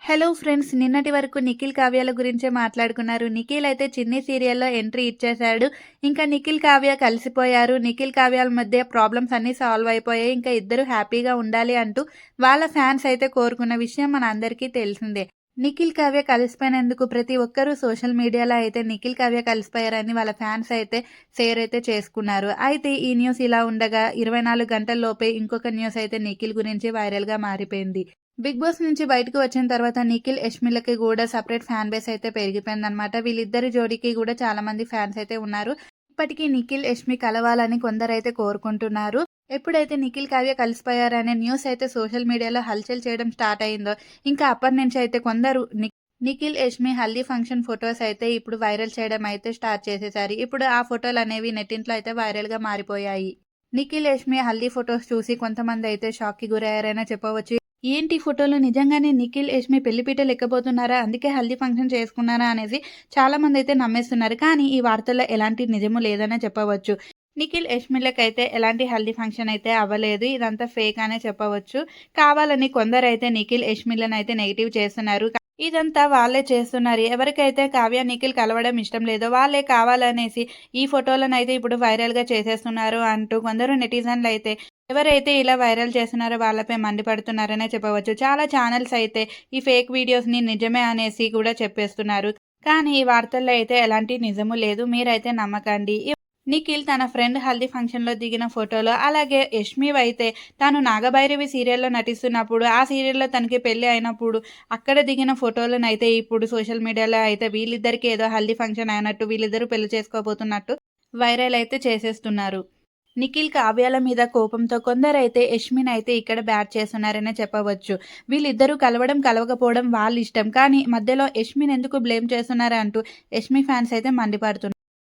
Hello friends, నిన్నటి వరకు నిఖిల్ కావ్యాల గురించే మాట్లాడుకున్నారు. నిఖిల్ అయితే చిన్ని సీరియల్‌లో ఎంట్రీ ఇచ్చేశాడు. ఇంకా నిఖిల్ కావ్య కలిసిపోయారు. నిఖిల్ కావ్యాల మధ్య ప్రాబ్లమ్స్ అన్నీ సాల్వ్ అయిపోయాయి. ఇంకా ఇద్దరు హ్యాపీగా ఉండాలి అంటూ వాళ్ళ ఫ్యాన్స్ అయితే కోరుకున్న విషయం మనందరికీ తెలిసిందే. నిఖిల్ కావ్య కలిసిపోయినందుకు ప్రతి ఒక్కరూ సోషల్ మీడియాలో అయితే నిఖిల్ కావ్య కలిసిపోయారని వాళ్ళ ఫ్యాన్స్ అయితే షేర్ అయితే చేసుకున్నారు. అయితే ఈ న్యూస్ ఇలా ఉండగా 24 గంటల్లోపే ఇంకొక న్యూస్ అయితే నిఖిల్ గురించి వైరల్‌గా మారిపోయింది. బిగ్ బాస్ నుంచి బయటకు వచ్చిన తర్వాత నిఖిల్, యష్మిలకి కూడా సెపరేట్ ఫ్యాన్ బేస్ అయితే పెరిగిపోయిందనమాట. వీళ్ళిద్దరి జోడీకి కూడా చాలా మంది ఫ్యాన్స్ అయితే ఉన్నారు. ఇప్పటికీ నిఖిల్, యష్మి కలవాలని కొందరైతే కోరుకుంటున్నారు. ఎప్పుడైతే నిఖిల్, కావ్య కలిసిపోయారనే న్యూస్ అయితే సోషల్ మీడియాలో హల్చల్ చేయడం స్టార్ట్ అయిందో, ఇంకా అప్పటి నుంచి అయితే కొందరు నిఖిల్, యష్మి హల్దీ ఫంక్షన్ ఫొటోస్ అయితే ఇప్పుడు వైరల్ చేయడం అయితే స్టార్ట్ చేసేసారు. ఇప్పుడు ఆ ఫోటోలు అనేవి నెట్టింట్లో అయితే వైరల్‌గా మారిపోయాయి. నిఖిల్, యష్మి హల్దీ ఫొటోస్ చూసి కొంతమంది అయితే షాక్‌కి గురయ్యారనే చెప్పవచ్చు. ఏంటి ఫోటోలో నిజంగానే నిఖిల్, యష్మి పెళ్లిపీటలు ఎక్కబోతున్నారా? అందుకే హల్దీ ఫంక్షన్ చేసుకున్నారా అనేసి చాలామందైతే నమ్మేస్తున్నారు. కానీ ఈ వార్తల్లో ఎలాంటి నిజము లేదనే చెప్పవచ్చు. నిఖిల్, యష్మిలకైతే ఎలాంటి హల్దీ ఫంక్షన్ అయితే అవ్వలేదు. ఇదంతా ఫేక్ అనే చెప్పవచ్చు. కావాలని కొందరైతే నిఖిల్, యష్మిలనైతే నెగెటివ్ చేస్తున్నారు. ఇదంతా వాళ్ళే చేస్తున్నారు. ఎవరికైతే కావ్య, నిఖిల్ కలవడం ఇష్టం లేదో వాళ్ళే కావాలనేసి ఈ ఫోటోలనైతే ఇప్పుడు వైరల్‌గా చేసేస్తున్నారు అంటూ కొందరు నెటిజన్లయితే ఎవరైతే ఇలా వైరల్ చేస్తున్నారో వాళ్ళపై మండిపడుతున్నారనే చెప్పవచ్చు. చాలా ఛానల్స్ అయితే ఈ ఫేక్ వీడియోస్‌ని నిజమే అనేసి కూడా చెప్పేస్తున్నారు. కానీ ఈ వార్తల్లో అయితే ఎలాంటి నిజము లేదు. మీరైతే నమ్మకండి. నిఖిల్ తన ఫ్రెండ్ హల్దీ ఫంక్షన్‌లో దిగిన ఫోటోలో, అలాగే యష్మివైతే తాను నాగభైరవి సీరియల్‌లో నటిస్తున్నప్పుడు, ఆ సీరియల్‌లో తనకి పెళ్లి అయినప్పుడు అక్కడ దిగిన ఫోటోలనైతే ఇప్పుడు సోషల్ మీడియాలో అయితే వీళ్ళిద్దరికీ ఏదో హల్దీ ఫంక్షన్ అయినట్టు, వీళ్ళిద్దరూ పెళ్లి చేసుకోబోతున్నట్టు వైరల్ అయితే చేసేస్తున్నారు. నిఖిల్, కావ్యాల మీద కోపంతో కొందరైతే యష్మినైతే ఇక్కడ బ్యాట్ చేస్తున్నారనే చెప్పవచ్చు. వీళ్ళిద్దరూ కలవడం, కలవకపోవడం వాళ్ళిష్టం. కానీ మధ్యలో యష్మిని ఎందుకు బ్లేమ్ చేస్తున్నారంటూ యష్మి ఫ్యాన్స్ అయితే మండిపడుతున్నారు.